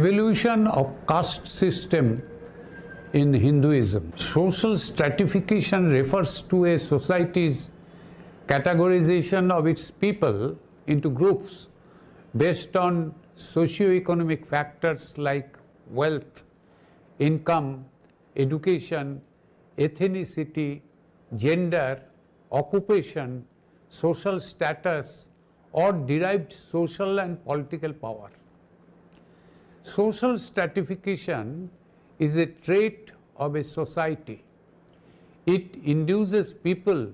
Evolution of caste system in Hinduism. Social stratification refers to a society's categorization of its people into groups based on socio-economic factors like wealth, income, education, ethnicity, gender, occupation, social status, or derived social and political power. Social stratification is a trait of a society. It induces people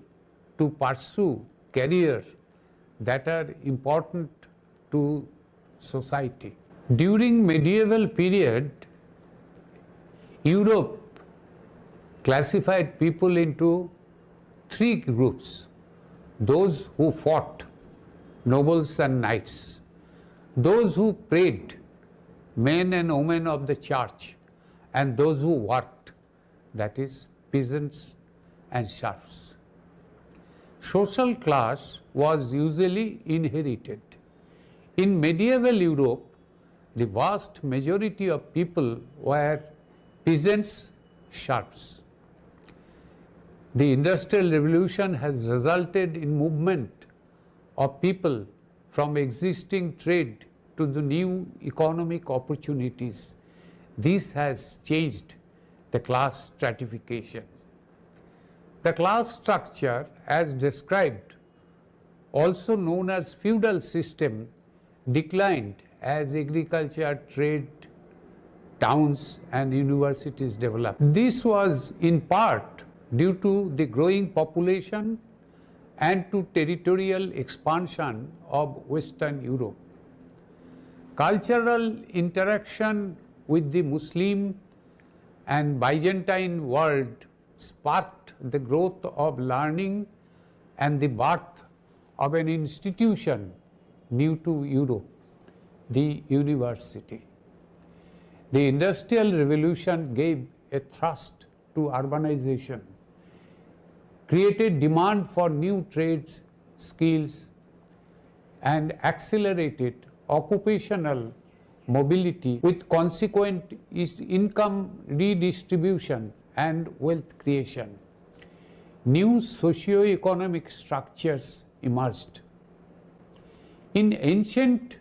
to pursue careers that are important to society. During medieval period, Europe classified people into three groups: those who fought, nobles and knights; those who prayed, men and women of the church; and those who worked, that is, peasants and serfs. Social class was usually inherited. In medieval Europe, the vast majority of people were peasants, serfs. The Industrial Revolution has resulted in movement of people from existing trade to the new economic opportunities. This has changed the class stratification. The class structure, as described, also known as feudal system, declined as agriculture, trade, towns and universities developed. This was in part due to the growing population and to territorial expansion of Western Europe. Cultural interaction with the Muslim and Byzantine world sparked the growth of learning and the birth of an institution new to Europe, the university. The Industrial Revolution gave a thrust to urbanization, created demand for new trades, skills, and accelerated occupational mobility with consequent income redistribution and wealth creation. New socio-economic structures emerged. In ancient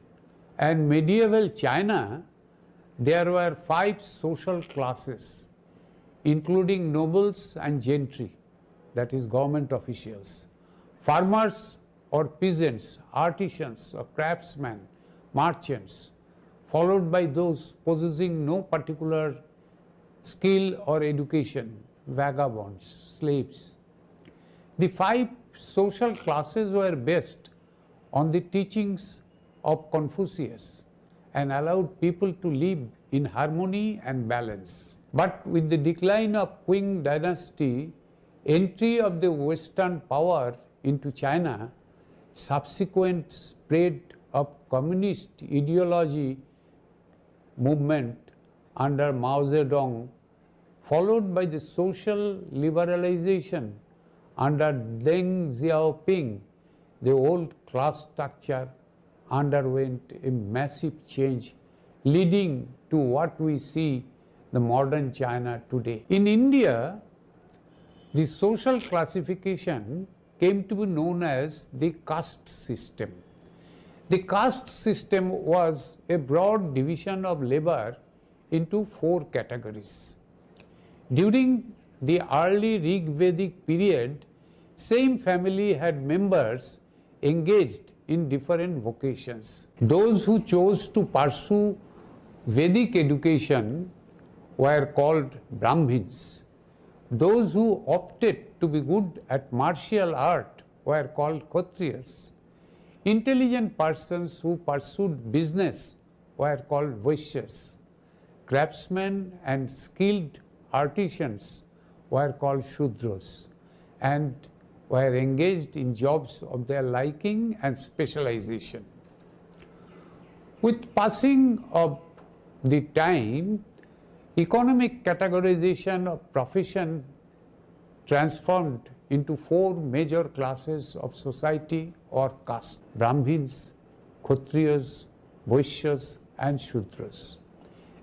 and medieval China, there were 5 social classes, including nobles and gentry, that is, government officials, farmers or peasants, artisans or craftsmen, merchants, followed by those possessing no particular skill or education, vagabonds, slaves. The 5 social classes were based on the teachings of Confucius and allowed people to live in harmony and balance. But with the decline of Qing dynasty, entry of the Western power into China, subsequent spread of communist ideology movement under Mao Zedong, followed by the social liberalization under Deng Xiaoping, the old class structure underwent a massive change, leading to what we see the modern China today. In India, the social classification came to be known as the caste system. The caste system was a broad division of labor into 4 categories. During the early Rig Vedic period, same family had members engaged in different vocations. Those who chose to pursue Vedic education were called Brahmins. Those who opted to be good at martial art were called Kshatriyas. Intelligent persons who pursued business were called Vaishyas. Craftsmen and skilled artisans were called Shudras and were engaged in jobs of their liking and specialization. With passing of the time, economic categorization of profession transformed into 4 major classes of society or caste: Brahmins, Kshatriyas, Vaishyas and Shudras.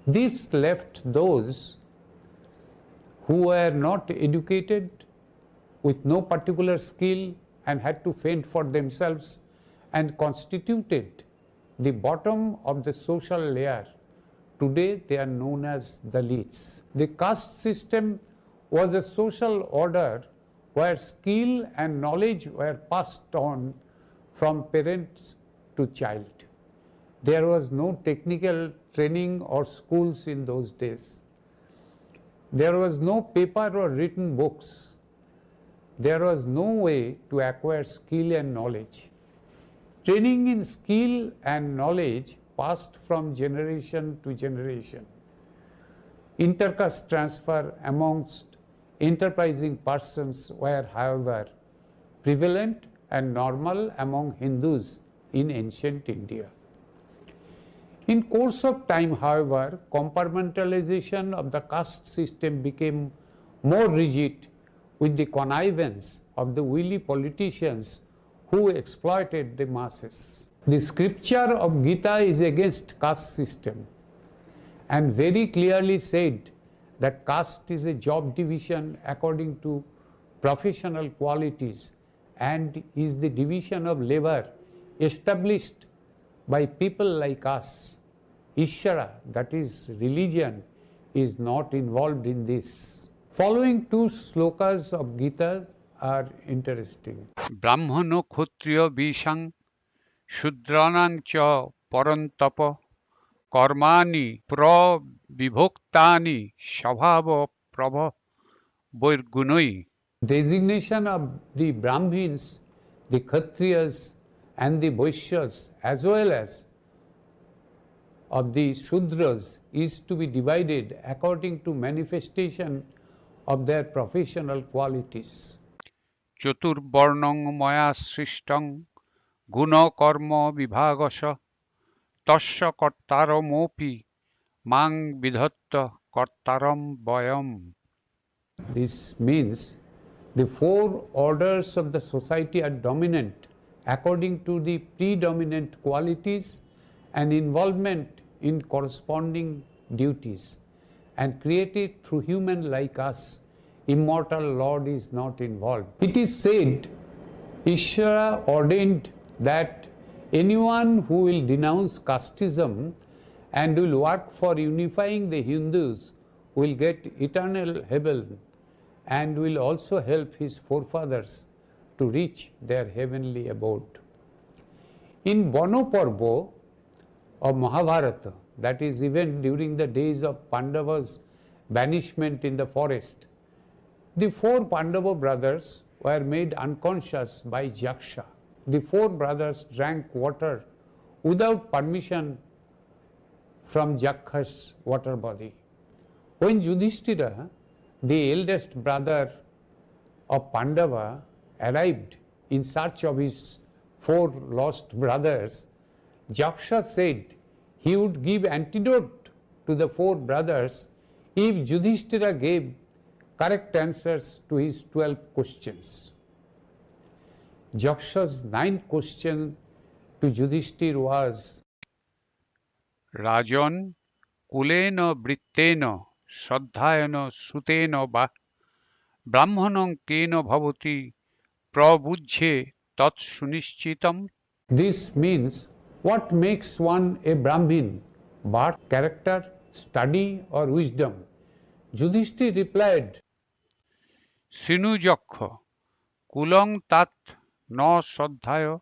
This left those who were not educated with no particular skill and had to fend for themselves and constituted the bottom of the social layer. Today they are known as Dalits. The caste system was a social order where skill and knowledge were passed on from parents to child. There was no technical training or schools in those days. There was no paper or written books. There was no way to acquire skill and knowledge. Training in skill and knowledge passed from generation to generation. Intercaste transfer amongst enterprising persons were, however, prevalent and normal among Hindus in ancient India. In course of time, however, compartmentalization of the caste system became more rigid with the connivance of the wily politicians who exploited the masses. The scripture of Gita is against caste system and very clearly said that caste is a job division according to professional qualities and is the division of labor established by people like us. Ishvara, that is religion, is not involved in this. Following two slokas of Gita are interesting. Brahmano Kshatriya Vishang Shudranang cha Parantapa Karmani Pravibhoktani Shabhava Prabha Vairgunoi. Designation of the Brahmins, the Kshatriyas and the Vaishyas as well as of the Shudras is to be divided according to manifestation of their professional qualities. Chaturvarnang maya srishtang guna karma vibhagasya tasya kartaramopi mang vidhatta kartaram vayam. This means the four orders of the society are dominant according to the predominant qualities and involvement in corresponding duties, and created through human like us. Immortal Lord is not involved. It is said, Ishvara ordained that anyone who will denounce casteism and will work for unifying the Hindus will get eternal heaven and will also help his forefathers to reach their heavenly abode. In Bano Parva of Mahabharata, that is even during the days of Pandavas' banishment in the forest, the four Pandava brothers were made unconscious by Jaksha. The four brothers drank water without permission from Jaksha's water body. When Yudhishthira, the eldest brother of Pandava, arrived in search of his four lost brothers, Jaksha said he would give antidote to the four brothers if Yudhishthira gave correct answers to his 12 questions. Jaksha's 9th question to Yudhishthira was, Rajan kulena vrittena shraddhayana sutena ba brahmanam kena bhavati prabhujye tat sunishchitam. This means, what makes one a Brahmin? Birth, character, study or wisdom? Yudhishthira replied, Sinujakha kulang tat na shraddhaya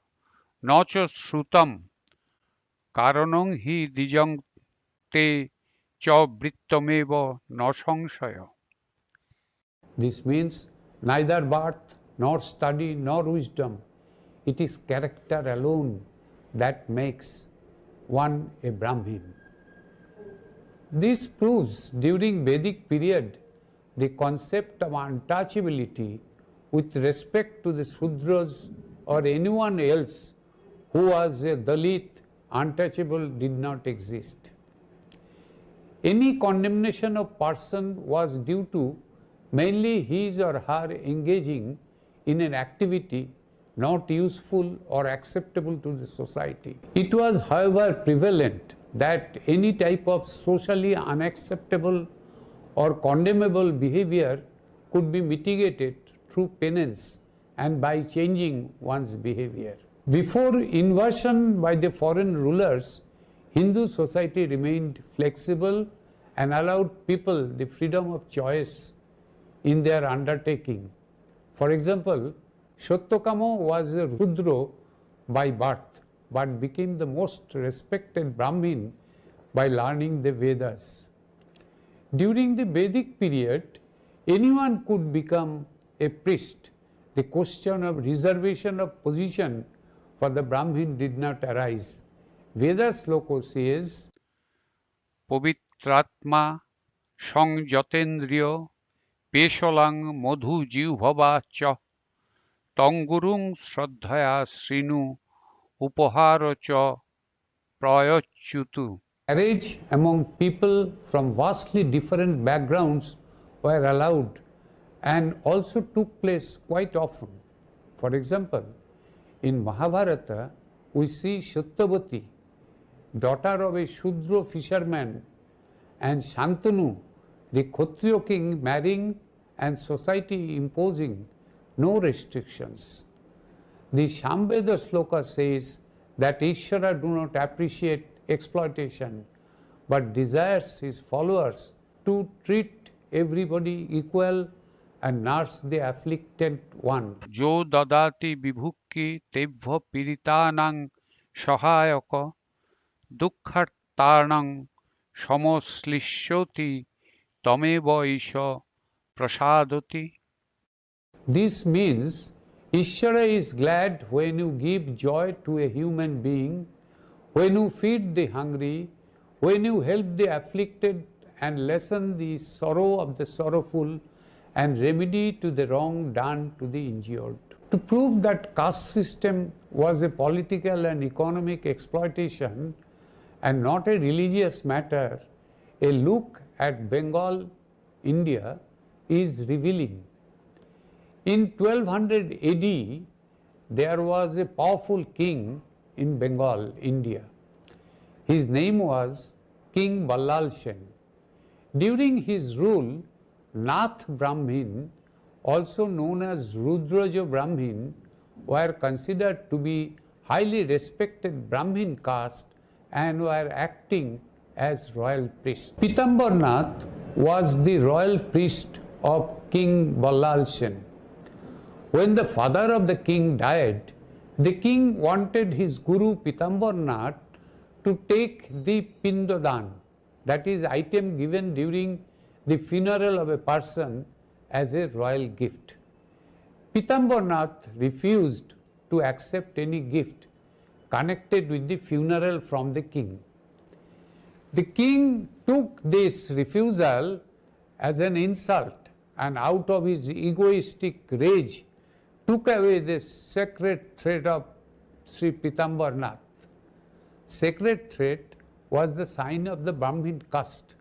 na cha shrutam karanang hi dijang te cha vrittameva na samshaya. This means neither birth, nor study, nor wisdom. It is character alone that makes one a Brahmin. This proves during Vedic period the concept of untouchability with respect to the Sudras or anyone else who was a Dalit, untouchable, did not exist. Any condemnation of person was due to mainly his or her engaging in an activity not useful or acceptable to the society. It was, however, prevalent that any type of socially unacceptable or condemnable behavior could be mitigated through penance and by changing one's behavior. Before invasion by the foreign rulers, Hindu society remained flexible and allowed people the freedom of choice in their undertaking. For example, Satyakama was a Rudra by birth but became the most respected Brahmin by learning the Vedas. During the Vedic period, anyone could become a priest. The question of reservation of position for the Brahmin did not arise. Veda sloka says, পবিত্রাত্মা সংযতেন্দ্রিয় পেশলাং মধু জিহ্ববা চ তং গুরুং শ্রদ্ধয়া শৃণু উপহার চ প্রয়চ্যুতু. marriage among people from vastly different backgrounds were allowed and also took place quite often. For example, in Mahabharata, we see Satyavati, daughter of a Shudra fisherman, and Shantanu, the Kshatriya king, marrying and society imposing no restrictions. The Samveda sloka says that Ishvara do not appreciate exploitation but desires his followers to treat everybody equal and nurse the afflicted one. যো দদাতি বিভুক্কি তেভ্য পীড়িতানাং সহায়ক দুঃখার্তানাং সমশ্লিষ্যতি তমেব ঈশ প্রসাদতি. This means Ishvara is glad when you give joy to a human being, when you feed the hungry, when you help the afflicted and lessen the sorrow of the sorrowful and remedy to the wrong done to the injured. To prove that caste system was a political and economic exploitation and not a religious matter, a look at Bengal, India is revealing. In 1200 AD, there was a powerful king in Bengal, India. His name was King Ballal Sen. During his rule, Nath Brahmin, also known as Rudraja Brahmin, were considered to be highly respected Brahmin caste and were acting as royal priests. Pitambar Nath was the royal priest of King Ballal Sen. When the father of the king died, the king wanted his guru Pitambar Nath to take the pindodan, that is item given during the funeral of a person, as a royal gift. Pitambar Nath refused to accept any gift connected with the funeral from the king. The king took this refusal as an insult and out of his egoistic rage took away the sacred thread of Sri Pitambar Nath. Sacred thread was the sign of the Brahmin caste.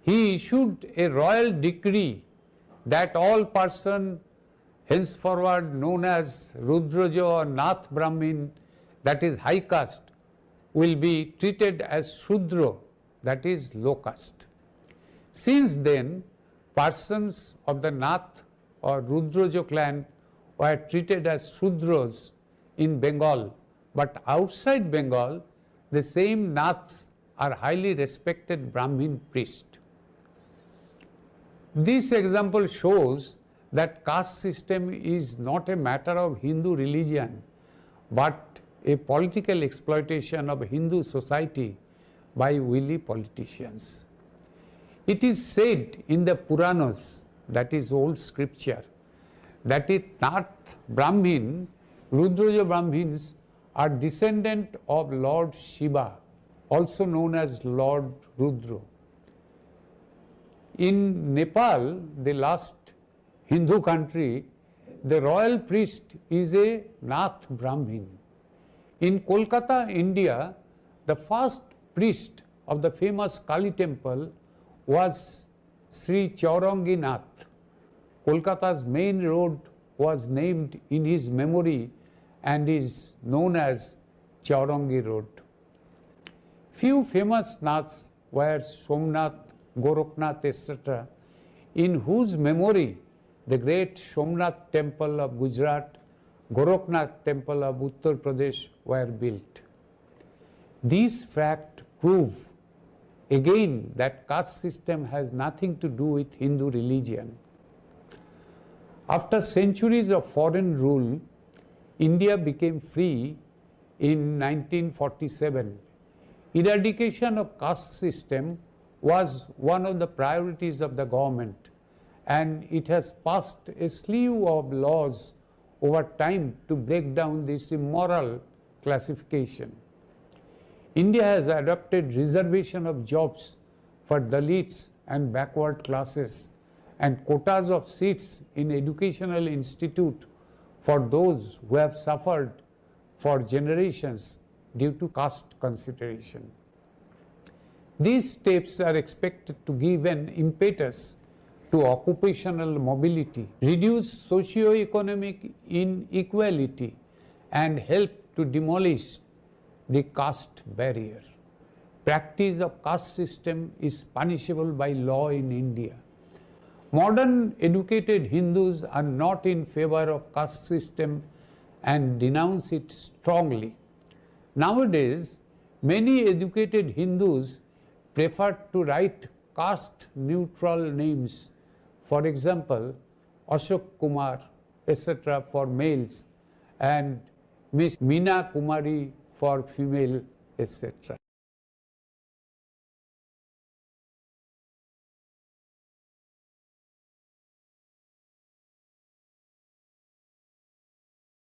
He issued a royal decree that all person henceforward known as Rudraja or Nath Brahmin, that is high caste, will be treated as Shudra, that is low caste. Since then, persons of the Nath or Rudraja clan were treated as Shudras in Bengal, but outside Bengal, the same Naths are highly respected Brahmin priests. This example shows that caste system is not a matter of Hindu religion, but a political exploitation of Hindu society by wily politicians. It is said in the Puranas, that is old scripture, that Nath Brahmin, Rudraja Brahmins are descendant of Lord Shiva, also known as Lord Rudra. In Nepal, the last Hindu country, the royal priest is a Nath Brahmin. In Kolkata, India, the first priest of the famous Kali temple was Sri Chaurangi Nath. Kolkata's main road was named in his memory and is known as Chaurangi Road. Few famous naths were Somnath, Gorakhnath, etc., in whose memory the great Somnath temple of Gujarat, Gorakhnath temple of Uttar Pradesh were built. These facts prove again that caste system has nothing to do with Hindu religion. After centuries of foreign rule, India became free in 1947. Eradication of caste system was one of the priorities of the government, and it has passed a slew of laws over time to break down this immoral classification. India has adopted reservation of jobs for Dalits and backward classes and quotas of seats in educational institute for those who have suffered for generations due to caste consideration. These steps are expected to give an impetus to occupational mobility, reduce socio-economic inequality, and help to demolish the caste barrier. Practice of caste system is punishable by law in India. Modern educated Hindus are not in favor of caste system and denounce it strongly. Nowadays, many educated Hindus prefer to write caste neutral names. For example, Ashok Kumar, etc. for males and Miss Meena Kumari for female, etc.